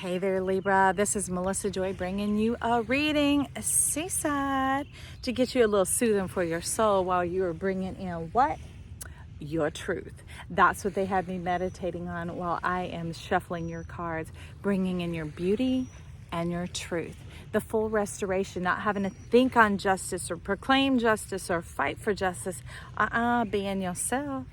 Hey there, Libra. This is Melissa Joy bringing you a reading, Seaside, to get you a little soothing for your soul while you are bringing in what? Your truth. That's what they have me meditating on while I am shuffling your cards, bringing in your beauty and your truth. The full restoration, not having to think on justice or proclaim justice or fight for justice. Being yourself.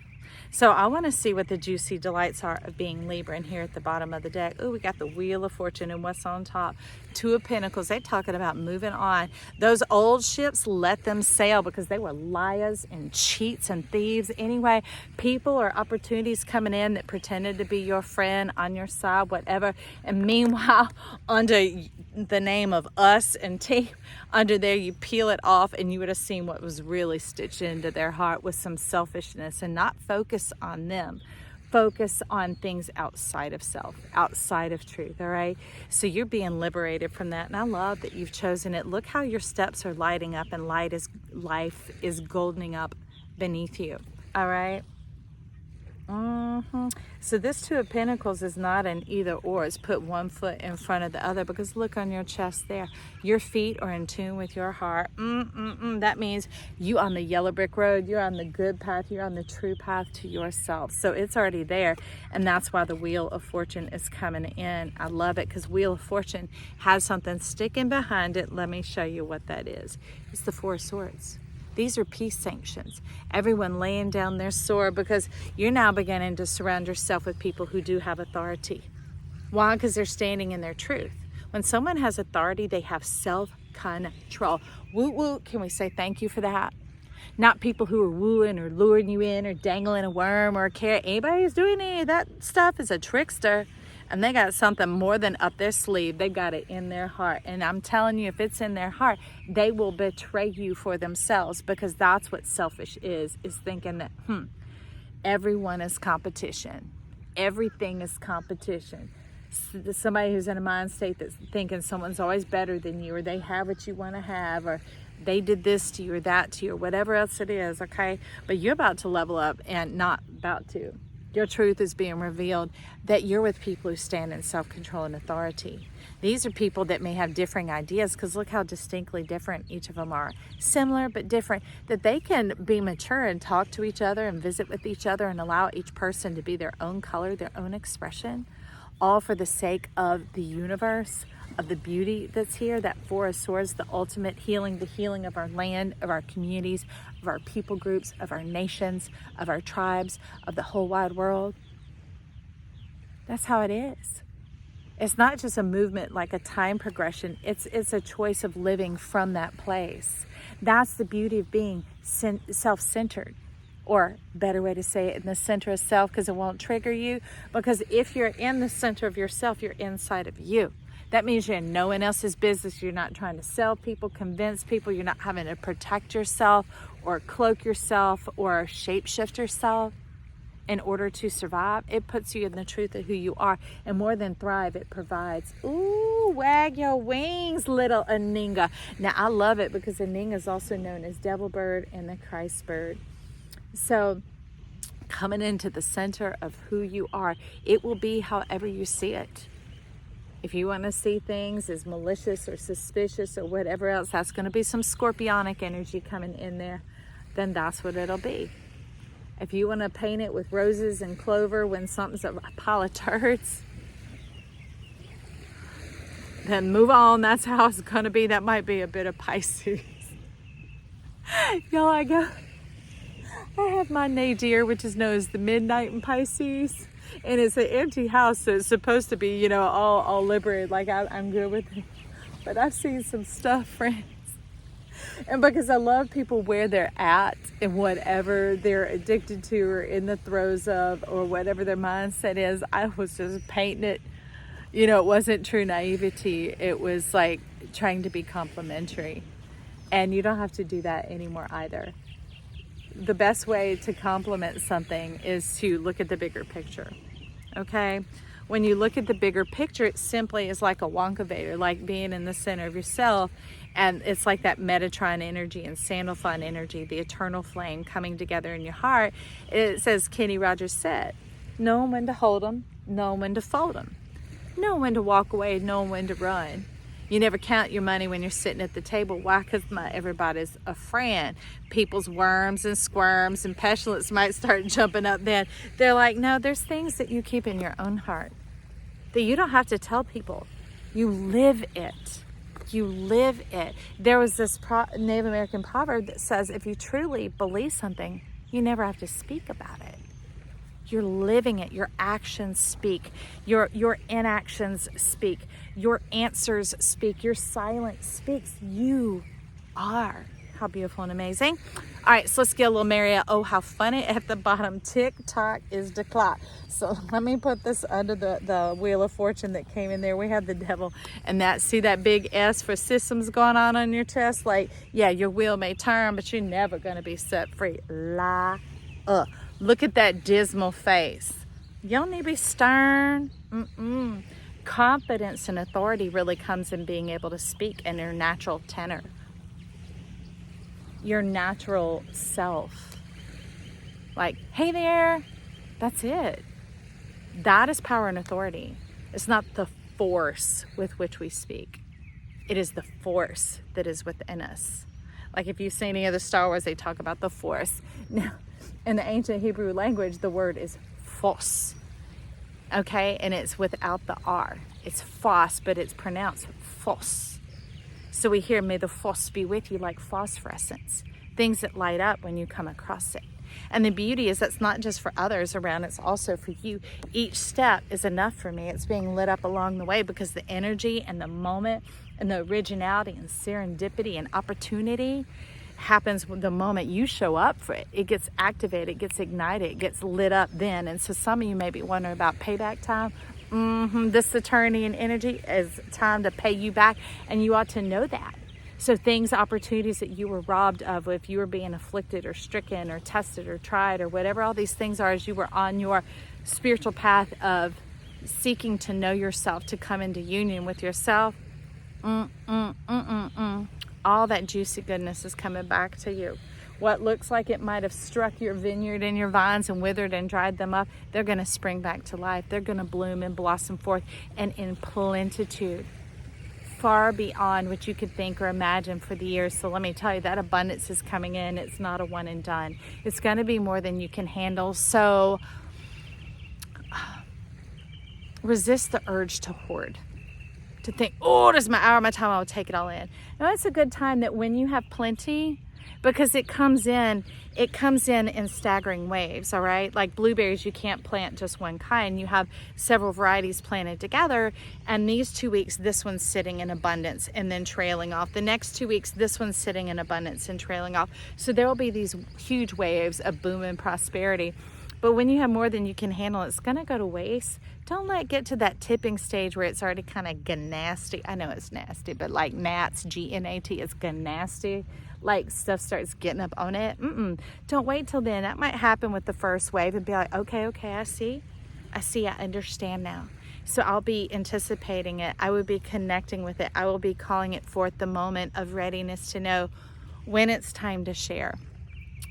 So I want to see what the juicy delights are of being Libra. And here at the bottom of the deck, oh, we got the Wheel of Fortune, and what's on top? Two of Pentacles. They're talking about moving on. Those old ships, let them sail, because they were liars and cheats and thieves. Anyway, people or opportunities coming in that pretended to be your friend, on your side, whatever. And meanwhile, under the name of us and team, under there, you peel it off and you would have seen what was really stitched into their heart with some selfishness, and not focus on them. Focus on things outside of self, outside of truth, all right? So you're being liberated from that, and I love that you've chosen it. Look how your steps are lighting up, and life is goldening up beneath you, all right? So this Two of Pentacles is not an either or. It's put one foot in front of the other, because look on your chest there. Your feet are in tune with your heart. That means you on the yellow brick road. You're on the good path. You're on the true path to yourself. So it's already there, and that's why the Wheel of Fortune is coming in. I love it, because Wheel of Fortune has something sticking behind it. Let me show you what that is. It's the Four of Swords. These are peace sanctions. Everyone laying down their sword, because you're now beginning to surround yourself with people who do have authority. Why? Because they're standing in their truth. When someone has authority, they have self-control. Woo woo, can we say thank you for that? Not people who are wooing or luring you in or dangling a worm or a carrot. Anybody who's doing any of that stuff is a trickster. And they got something more than up their sleeve. They've got it in their heart. And I'm telling you, if it's in their heart, they will betray you for themselves, because that's what selfish is thinking that, everyone is competition. Everything is competition. Somebody who's in a mind state that's thinking someone's always better than you, or they have what you want to have, or they did this to you or that to you, or whatever else it is, okay? But you're about to level up, and not about to. Your truth is being revealed, that you're with people who stand in self-control and authority. These are people that may have differing ideas, because look how distinctly different each of them are. Similar but different, that they can be mature and talk to each other and visit with each other and allow each person to be their own color, their own expression, all for the sake of the universe, of the beauty that's here. That Four of Swords, the ultimate healing, the healing of our land, of our communities, of our people groups, of our nations, of our tribes, of the whole wide world. That's how it is. It's not just a movement like a time progression. It's a choice of living from that place. That's the beauty of being self-centered. Or better way to say it, in the center of self, because it won't trigger you. Because if you're in the center of yourself, you're inside of you. That means you're in no one else's business. You're not trying to sell people, convince people. You're not having to protect yourself or cloak yourself or shapeshift yourself in order to survive. It puts you in the truth of who you are. And more than thrive, it provides. Ooh, wag your wings, little Aninga. Now, I love it, because Aninga is also known as Devil Bird and the Christ Bird. So coming into the center of who you are, it will be however you see it. If you want to see things as malicious or suspicious or whatever else, that's going to be some scorpionic energy coming in there, then that's what it'll be. If you want to paint it with roses and clover when something's a pile of turds, then move on. That's how it's going to be. That might be a bit of Pisces. Y'all, I have my nadir, which is known as the Midnight in Pisces. And it's an empty house, so it's supposed to be, all liberated. Like, I'm good with it. But I've seen some stuff, friends. And because I love people where they're at and whatever they're addicted to or in the throes of, or whatever their mindset is, I was just painting it. It wasn't true naivety. It was like trying to be complimentary. And you don't have to do that anymore either. The best way to compliment something is to look at the bigger picture, okay? When you look at the bigger picture, it simply is like a Wonkavator, like being in the center of yourself, and it's like that Metatron energy and Sandalphon energy, the eternal flame coming together in your heart. It says, Kenny Rogers said, know when to hold them, know when to fold them. Know when to walk away, know when to run. You never count your money when you're sitting at the table. Why? Because not everybody's a friend. People's worms and squirms and petulance might start jumping up then. They're like, no, there's things that you keep in your own heart that you don't have to tell people. You live it. You live it. There was this Native American proverb that says, if you truly believe something, you never have to speak about it. You're living it. Your actions speak. Your inactions speak. Your answers speak. Your silence speaks. You are. How beautiful and amazing. All right, so let's get a little merry. Oh, how funny at the bottom. Tick-tock is the clock. So let me put this under the Wheel of Fortune that came in there. We have the devil. And see that big S for systems going on your chest? Like, yeah, your wheel may turn, but you're never going to be set free. Lie up. Look at that dismal face. You don't need to be stern. Confidence and authority really comes in being able to speak in your natural tenor. Your natural self. Like, hey there. That's it. That is power and authority. It's not the force with which we speak. It is the force that is within us. Like if you've seen any of the Star Wars, they talk about the force. Now, in the ancient Hebrew language, the word is phos, okay? And it's without the R. It's phos, but it's pronounced phos. So we hear, may the phos be with you, like phosphorescence, things that light up when you come across it. And the beauty is that's not just for others around, it's also for you. Each step is enough for me. It's being lit up along the way because the energy and the moment and the originality and serendipity and opportunity happens the moment you show up for it. It gets activated, it gets ignited, it gets lit up then. And so some of you may be wondering about payback time. This attorney and energy is time to pay you back, and you ought to know that. So things, opportunities that you were robbed of, if you were being afflicted or stricken or tested or tried or whatever all these things are as you were on your spiritual path of seeking to know yourself, to come into union with yourself, all that juicy goodness is coming back to you. What looks like it might have struck your vineyard and your vines and withered and dried them up, they're going to spring back to life. They're going to bloom and blossom forth, and in plenitude, far beyond what you could think or imagine for the years. So let me tell you, that abundance is coming in. It's not a one and done. It's going to be more than you can handle. So resist the urge to hoard, to think, oh, this is my hour, my time, I'll take it all in. Now, it's a good time that when you have plenty, because it comes in staggering waves, all right? Like blueberries, you can't plant just one kind. You have several varieties planted together, and these 2 weeks, this one's sitting in abundance and then trailing off. The next 2 weeks, this one's sitting in abundance and trailing off. So there will be these huge waves of boom and prosperity. But when you have more than you can handle, it's going to go to waste. Don't let it get to that tipping stage where it's already kind of nasty. I know it's nasty, but like gnats, G-N-A-T, it's nasty. Like stuff starts getting up on it. Don't wait till then. That might happen with the first wave and be like, okay, I see, I understand now. So I'll be anticipating it. I will be connecting with it. I will be calling it forth, the moment of readiness to know when it's time to share.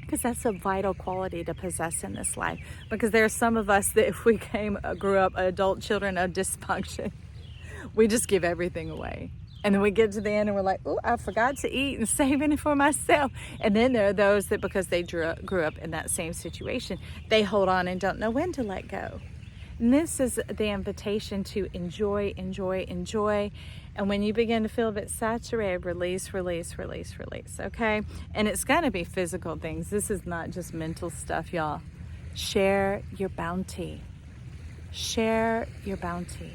Because that's a vital quality to possess in this life. Because there are some of us that if we grew up adult children of dysfunction, we just give everything away. And then we get to the end and we're like, oh, I forgot to eat and saving it for myself. And then there are those that because they grew up in that same situation, they hold on and don't know when to let go. And this is the invitation to enjoy. And when you begin to feel a bit saturated, release, okay? And it's going to be physical things. This is not just mental stuff, y'all. Share your bounty. Share your bounty.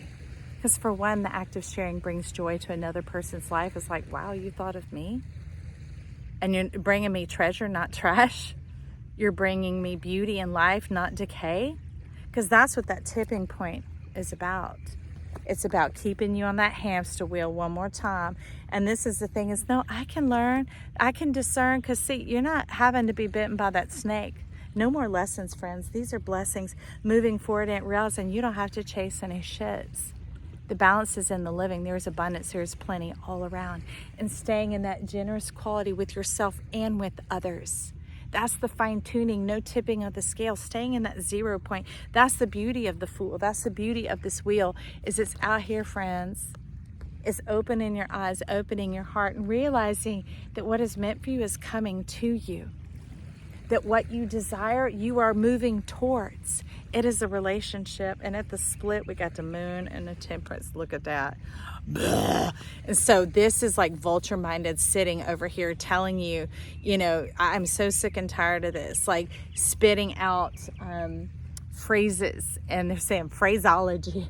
Because for one, the act of sharing brings joy to another person's life. It's like, wow, you thought of me? And you're bringing me treasure, not trash. You're bringing me beauty and life, not decay. Because that's what that tipping point is about. It's about keeping you on that hamster wheel one more time. And this is the thing is, no, I can learn, I can discern, because see, you're not having to be bitten by that snake. No more lessons, friends. These are blessings moving forward and realizing you don't have to chase any shits. The balance is in the living. There's abundance. There's plenty all around. And staying in that generous quality with yourself and with others. That's the fine tuning, no tipping of the scale, staying in that 0 point. That's the beauty of the Fool. That's the beauty of this wheel, is it's out here, friends. It's opening your eyes, opening your heart, and realizing that what is meant for you is coming to you. That what you desire, you are moving towards. It is a relationship. And at the split, we got the Moon and the Temperance. Look at that. Blah. And so this is like vulture-minded sitting over here telling you, you know, I'm so sick and tired of this. Like spitting out phrases, and they're saying phraseology,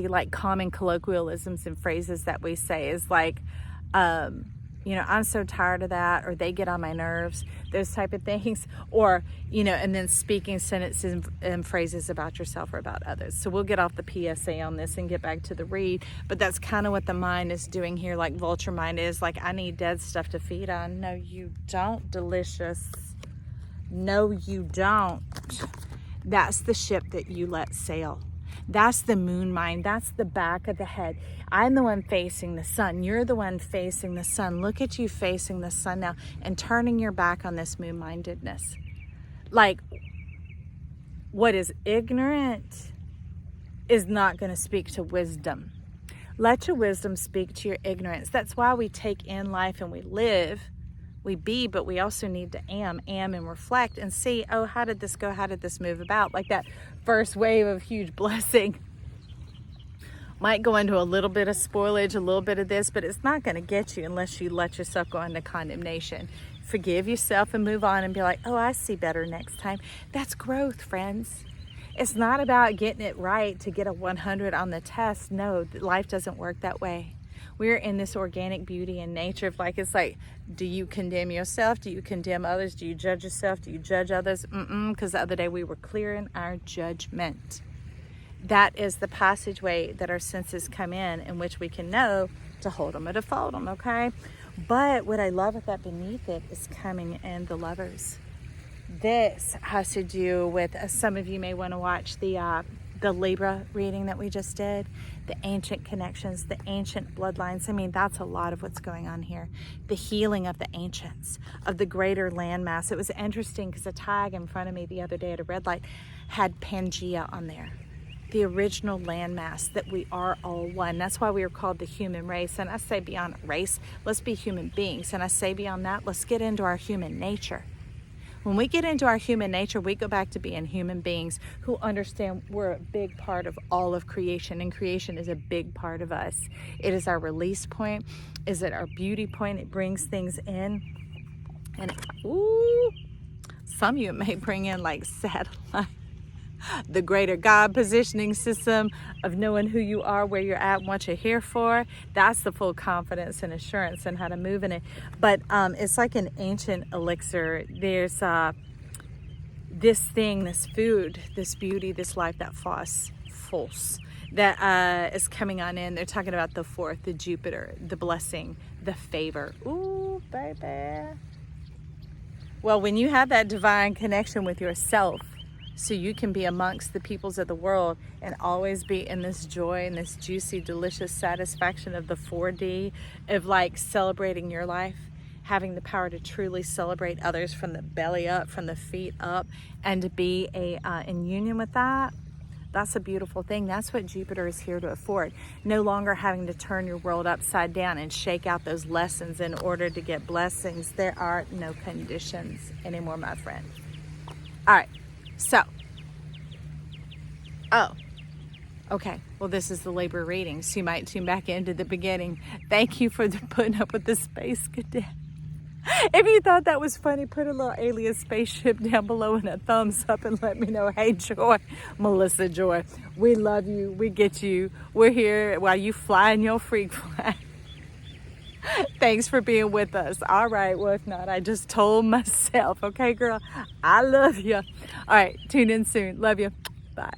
like common colloquialisms and phrases that we say is like, you know, I'm so tired of that, or they get on my nerves, those type of things. Or, you know, and then speaking sentences and phrases about yourself or about others. So we'll get off the PSA on this and get back to the read. But that's kind of what the mind is doing here, like vulture mind is like, I need dead stuff to feed on. No, you don't, delicious. No, you don't. That's the ship that you let sail. That's the moon mind. That's the back of the head. I'm the one facing the sun. You're the one facing the sun. Look at you facing the sun now and turning your back on this moon-mindedness. Like, what is ignorant is not going to speak to wisdom. Let your wisdom speak to your ignorance. That's why we take in life and we live. We be, but we also need to am and reflect and see, oh, how did this go? How did this move about? Like that first wave of huge blessing might go into a little bit of spoilage, a little bit of this, but it's not going to get you unless you let yourself go into condemnation. Forgive yourself and move on and be like, oh, I see better next time. That's growth, friends. It's not about getting it right to get a 100 on the test. No, life doesn't work that way. We're in this organic beauty in nature of like, it's like, do you condemn yourself? Do you condemn others? Do you judge yourself? Do you judge others? Because the other day we were clearing our judgment. That is the passageway that our senses come in which we can know to hold them or to fold them, okay? But what I love with that beneath it is coming in the Lovers. This has to do with, some of you may want to watch the Libra reading that we just did, the ancient connections, the ancient bloodlines. I mean, that's a lot of what's going on here. The healing of the ancients, of the greater landmass. It was interesting because a tag in front of me the other day at a red light had Pangea on there. The original landmass, that we are all one. That's why we are called the human race. And I say beyond race, let's be human beings. And I say beyond that, let's get into our human nature. When we get into our human nature, we go back to being human beings who understand we're a big part of all of creation, and creation is a big part of us. It is our release point. Is it our beauty point? It brings things in. And some of you may bring in like satellite, the greater God positioning system of knowing who you are, where you're at, and what you're here for. That's the full confidence and assurance and how to move in it. But it's like an ancient elixir. There's this thing, this food, this beauty, this life, that false that is coming on in. They're talking about the fourth, the Jupiter, the blessing, the favor. Ooh, baby. Well, when you have that divine connection with yourself, so you can be amongst the peoples of the world and always be in this joy and this juicy, delicious satisfaction of the 4D of like celebrating your life, having the power to truly celebrate others from the belly up, from the feet up, and to be in union with that. That's a beautiful thing. That's what Jupiter is here to afford. No longer having to turn your world upside down and shake out those lessons in order to get blessings. There are no conditions anymore, my friend. All right. So, okay. Well, this is the Libra reading, so you might tune back into the beginning. Thank you for putting up with the space cadet. If you thought that was funny, put a little alien spaceship down below and a thumbs up and let me know. Hey, Joy, Melissa Joy, we love you. We get you. We're here while you fly in your freak flag. Thanks for being with us. All right. Well, if not, I just told myself. Okay, girl, I love you. All right. Tune in soon. Love you. Bye.